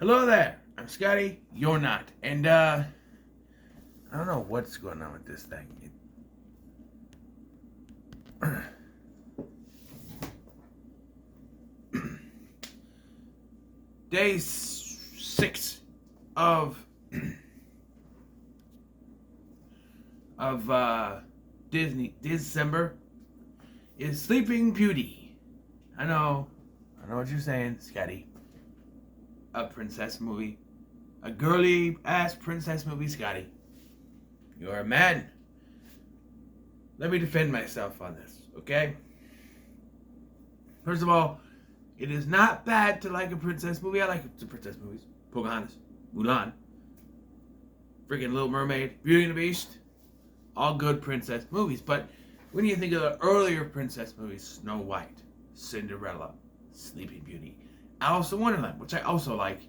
Hello there. I'm Scotty. You're not. And I don't know what's going on with this thing. Day 6 of Dis-Cember is Sleeping Beauty. I know what you're saying, Scotty. A princess movie. A girly ass princess movie, Scotty. You're a man. Let me defend myself on this, okay? First of all, it is not bad to like a princess movie. I like the princess movies. Pocahontas, Mulan, freaking Little Mermaid, Beauty and the Beast. All good princess movies. But when you think of the earlier princess movies, Snow White, Cinderella, Sleeping Beauty, Alice in Wonderland, which I also like.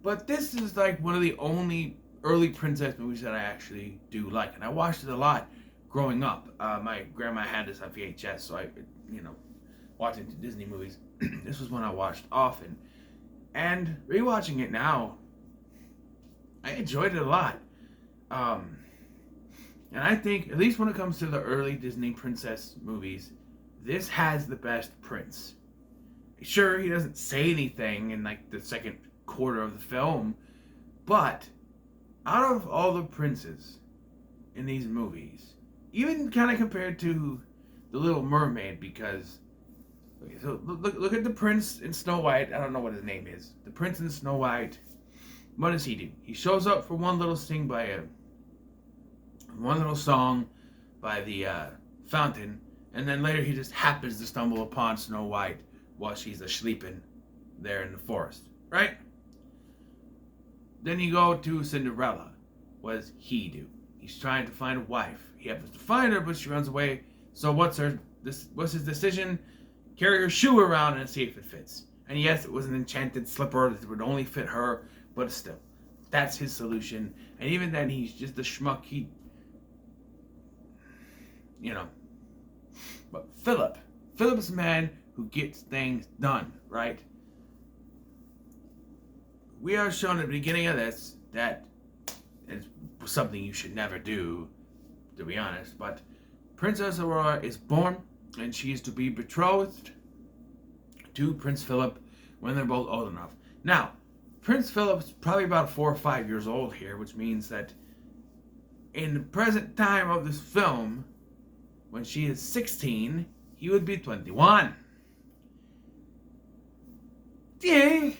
But this is like one of the only early princess movies that I actually do like. And I watched it a lot growing up. My grandma had this on VHS, so I, watching Disney movies. This was one I watched often. And rewatching it now, I enjoyed it a lot. And I think, at least when it comes to the early Disney princess movies, this has the best prince. Sure, he doesn't say anything in like the second quarter of the film, but out of all the princes in these movies, even kind of compared to the Little Mermaid, because so look at the prince in Snow White. I don't know what his name is. The prince in Snow White. What does he do? He shows up for one little song by the fountain, and then later he just happens to stumble upon Snow White while she's sleeping there in the forest, right? Then you go to Cinderella. What does he do? He's trying to find a wife. He happens to find her, but she runs away. So what's his decision? Carry her shoe around and see if it fits. And yes, it was an enchanted slipper that would only fit her, but still, that's his solution. And even then, he's just a schmuck. But Philip's a man who gets things done, right? We are shown at the beginning of this that it's something you should never do, to be honest, but Princess Aurora is born, and she is to be betrothed to Prince Philip when they're both old enough. Now, Prince Philip's probably about 4 or 5 years old here, which means that in the present time of this film, when she is 16, he would be 21. Yeah,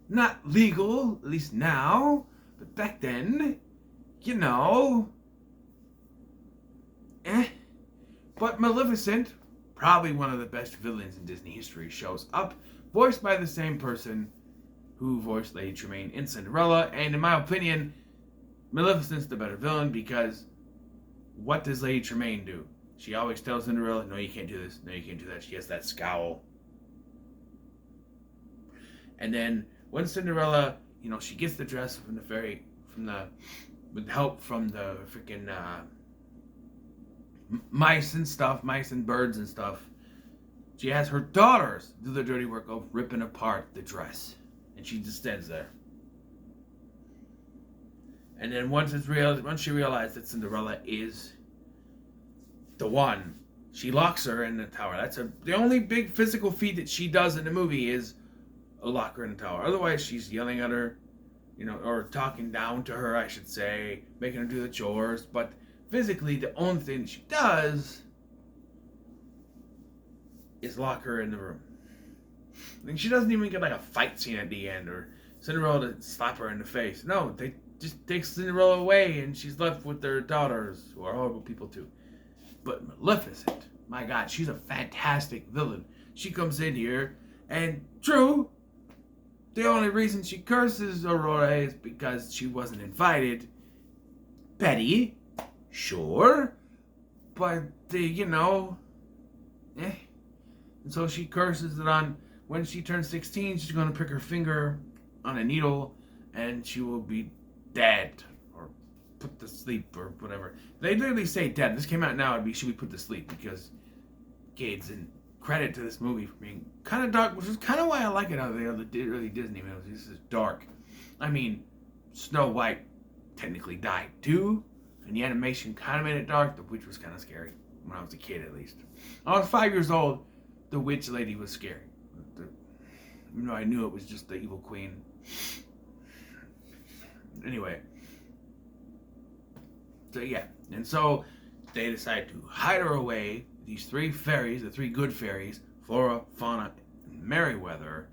not legal, at least now, but back then, But Maleficent, probably one of the best villains in Disney history, shows up, voiced by the same person who voiced Lady Tremaine in Cinderella, and in my opinion, Maleficent's the better villain, because what does Lady Tremaine do? She always tells Cinderella, no, you can't do this, no, you can't do that. She has that scowl. And then when Cinderella, she gets the dress with help from the freaking mice and birds and stuff, she has her daughters do the dirty work of ripping apart the dress. And she just stands there. And then once she realized that Cinderella is the one, she locks her in the tower. That's the only big physical feat that she does in the movie is lock her in the tower. Otherwise, she's yelling at her, or talking down to her, I should say, making her do the chores. But physically, the only thing she does is lock her in the room. I mean, she doesn't even get like a fight scene at the end, or Cinderella to slap her in the face. No, they just take Cinderella away, and she's left with their daughters, who are horrible people too. But Maleficent, my God, she's a fantastic villain. She comes in here, and true, the only reason she curses Aurora is because she wasn't invited. Petty, sure, but And so she curses it on, when she turns 16, she's going to prick her finger on a needle, and she will be dead, or put to sleep, or whatever. They literally say dead. This came out now, she would be put to sleep, because kids and credit to this movie for being kind of dark, which is kind of why I like it out of the other early Disney movies. This is dark. I mean, Snow White technically died too, and the animation kind of made it dark. The witch was kind of scary when I was a kid, at least. I was 5 years old. The witch lady was scary. Even though I knew it was just the evil queen. Anyway. So yeah, and so they decide to hide her away. These three fairies, the three good fairies, Flora, Fauna, and Merryweather,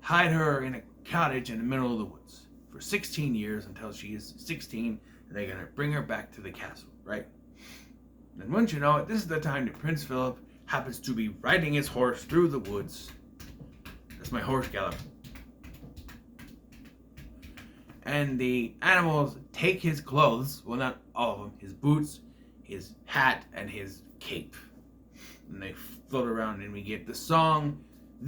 hide her in a cottage in the middle of the woods for 16 years until she is 16, and they're gonna bring her back to the castle, right? And wouldn't you know it, this is the time that Prince Philip happens to be riding his horse through the woods. That's my horse gallop. And the animals take his clothes, well, not all of them, his boots, his hat, and his cape. And they float around, and we get the song of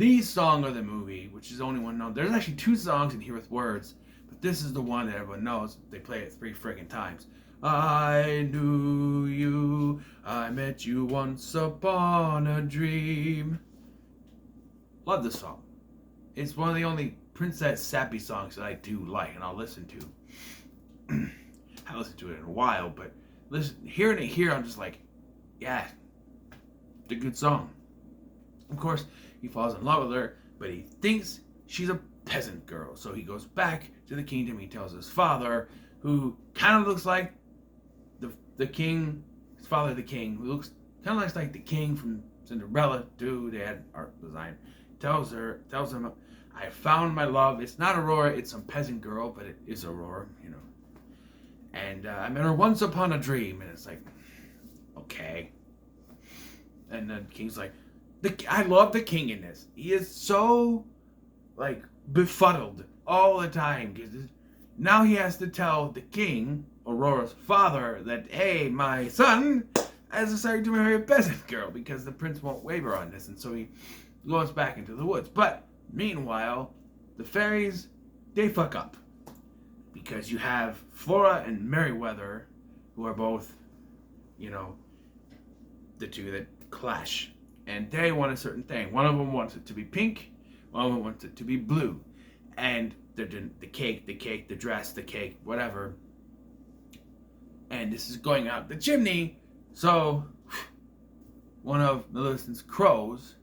the movie, which is the only one known. There's actually two songs in here with words, but this is the one that everyone knows. They play it 3 friggin' times. I knew you, I met you once upon a dream. Love this song. It's one of the only Princess sappy songs that I do like, and I'll listen to. I haven't listened to it in a while, but hearing it here, I'm just like, yeah, it's a good song. Of course, he falls in love with her, but he thinks she's a peasant girl, so he goes back to the kingdom. He tells his father, who kind of looks like the king, his father, the king, who looks kind of looks like the king from Cinderella too. They had art design. Tells him, I found my love. It's not Aurora, it's some peasant girl, but it is Aurora, you know. And I met her once upon a dream, and it's like, okay. And then King's like, I love the king in this. He is so, like, befuddled all the time, because now he has to tell the king, Aurora's father, that, hey, my son has decided to marry a peasant girl, because the prince won't waver on this, and so he goes back into the woods. But meanwhile, the fairies, they fuck up. Because you have Flora and Merryweather, who are both, you know, the two that clash. And they want a certain thing. One of them wants it to be pink, one of them wants it to be blue. And they're doing the cake, the dress, the cake, whatever. And this is going out the chimney. So, one of Millicent's crows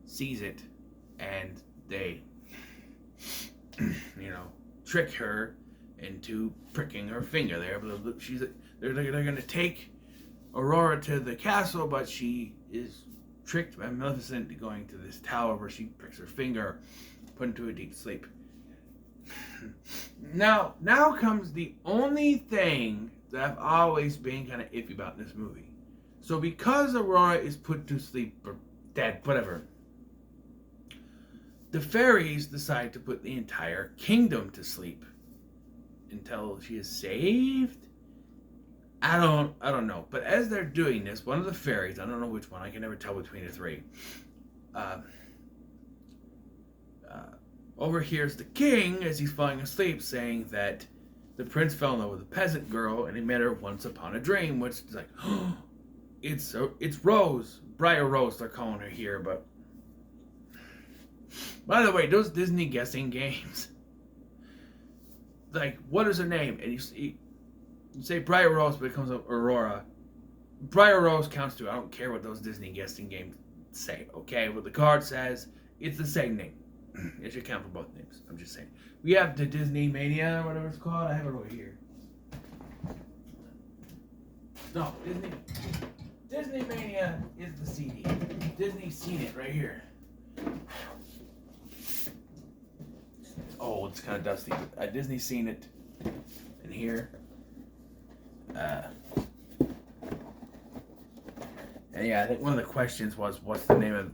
sees it, and they, you know, trick her into pricking her finger. They're going to take Aurora to the castle, but she is tricked by Maleficent going to this tower where she pricks her finger, put into a deep sleep. Now comes the only thing that I've always been kind of iffy about in this movie. So because Aurora is put to sleep, or dead, whatever, the fairies decide to put the entire kingdom to sleep until she is saved. I don't know. But as they're doing this, one of the fairies, I don't know which one, I can never tell between the three, overhears the king as he's falling asleep saying that the prince fell in love with a peasant girl and he met her once upon a dream, which is like, oh, it's Rose, Briar Rose they're calling her here. But by the way, those Disney guessing games, like, what is her name? And you say Briar Rose, but it comes up Aurora. Briar Rose counts too. I don't care what those Disney guessing games say, okay? What the card says, it's the same name. It should count for both names. I'm just saying. We have the Disney Mania, whatever it's called. I have it over here. No, Disney Mania is the CD. Disney's seen it right here. Oh, it's kind of dusty. But Disney's seen it in here. And yeah, I think one of the questions was, what's the name of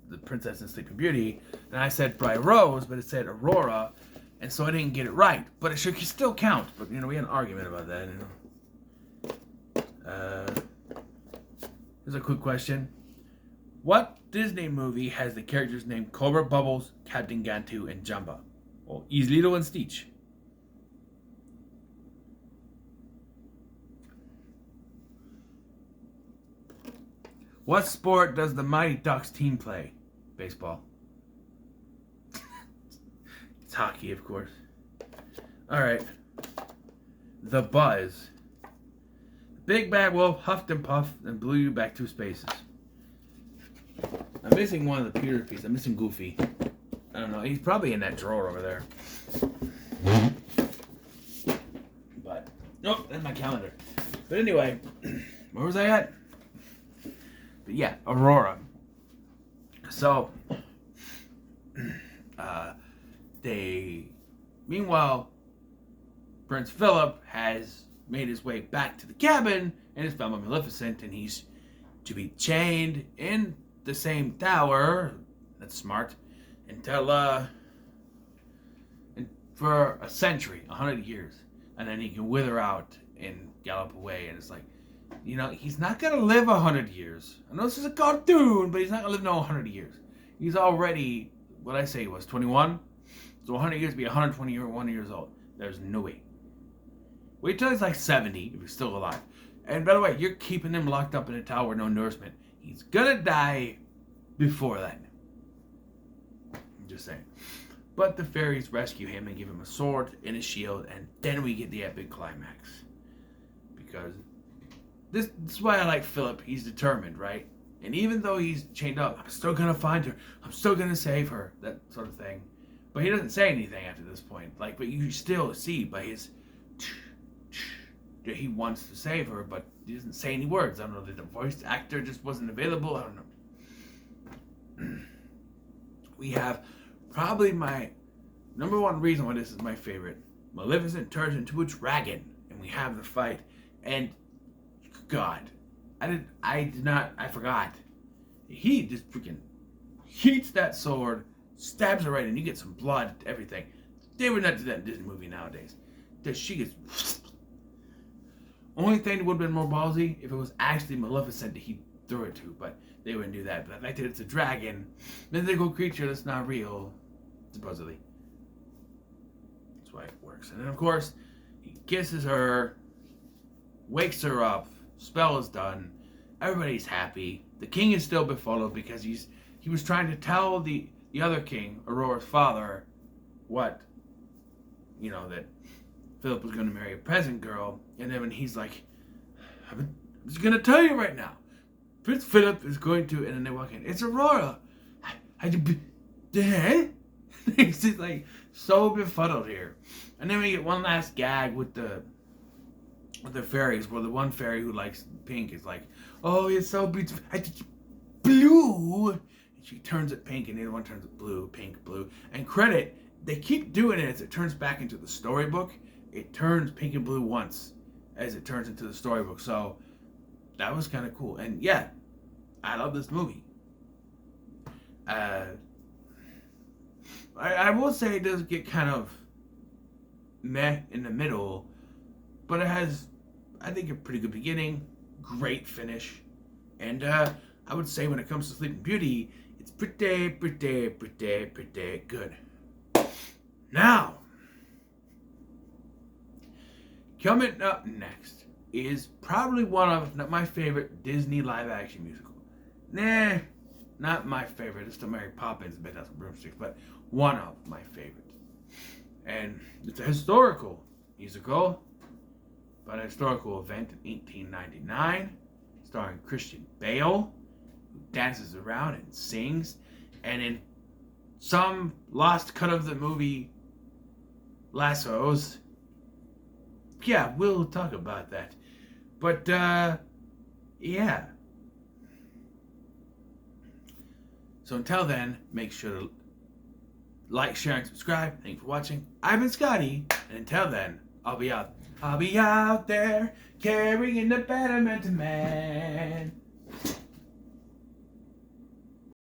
the princess in Sleeping Beauty? And I said Briar Rose, but it said Aurora, and so I didn't get it right. But it should still count. But, you know, we had an argument about that, you know. Here's a quick question. What Disney movie has the characters named Cobra, Bubbles, Captain Gantu, and Jumba? Well, is Lilo and Stitch. What sport does the Mighty Ducks team play? Baseball. It's hockey, of course. Alright. The Buzz. The big bad wolf huffed and puffed and blew you back 2 spaces. I'm missing one of the Peter pieces. I'm missing Goofy. I don't know. He's probably in that drawer over there. But, nope, that's my calendar. But anyway, where was I at? But yeah, Aurora. So, meanwhile, Prince Philip has made his way back to the cabin and has found Maleficent, and he's to be chained in the same tower. That's smart. Until, for a century, 100 years. And then he can wither out and gallop away. And it's like, you know, he's not going to live 100 years. I know this is a cartoon, but he's not going to live no 100 years. He's already, what I say, he was 21. So 100 years would be 121 years old. There's no way. Wait till he's like 70 if he's still alive. And by the way, you're keeping him locked up in a tower with no nourishment. He's going to die before then. I'm just saying. But the fairies rescue him and give him a sword and a shield, and then we get the epic climax. Because this is why I like Philip. He's determined, right? And even though he's chained up, I'm still going to find her. I'm still going to save her. That sort of thing. But he doesn't say anything after this point. Like, but you still see by his that he wants to save her, but he doesn't say any words. I don't know, the voice actor just wasn't available. I don't know. We have probably my number one reason why this is my favorite. Maleficent turns into a dragon, and we have the fight. And God, I forgot. He just freaking heats that sword, stabs her right in. You get some blood, everything. They would not do that in Disney movie nowadays. That she gets. Only thing that would have been more ballsy if it was actually Maleficent that he threw it to, but they wouldn't do that. But the fact that it's a dragon, mythical creature that's not real, supposedly. That's why it works. And then, of course, he kisses her, wakes her up, spell is done, everybody's happy. The king is still befuddled because he was trying to tell the other king, Aurora's father, what, you know, that Philip was going to marry a peasant girl, and then when he's like, I'm just going to tell you right now, Prince Philip is going to, and then they walk in, it's Aurora. He's just like so befuddled here. And then we get one last gag with the fairies, where the one fairy who likes pink is like, oh, it's so beautiful, blue, and she turns it pink, and the other one turns it blue, pink, blue, and credit, they keep doing it as it turns back into the storybook. It turns pink and blue once as it turns into the storybook. So that was kind of cool. And yeah, I love this movie. I will say it does get kind of meh in the middle, but it has, I think, a pretty good beginning, great finish, and I would say when it comes to Sleeping Beauty, it's pretty good. Now, coming up next is probably one of my favorite Disney live-action musical. Nah, not my favorite. It's still Mary Poppins and Bedknobs and Broomsticks, but one of my favorites. And it's a historical musical about a historical event in 1899, starring Christian Bale, who dances around and sings. And in some lost cut of the movie, Lassos, yeah, we'll talk about that. But, yeah. So until then, make sure to like, share, and subscribe. Thank you for watching. I've been Scotty, and until then, I'll be out there carrying the betterment of man.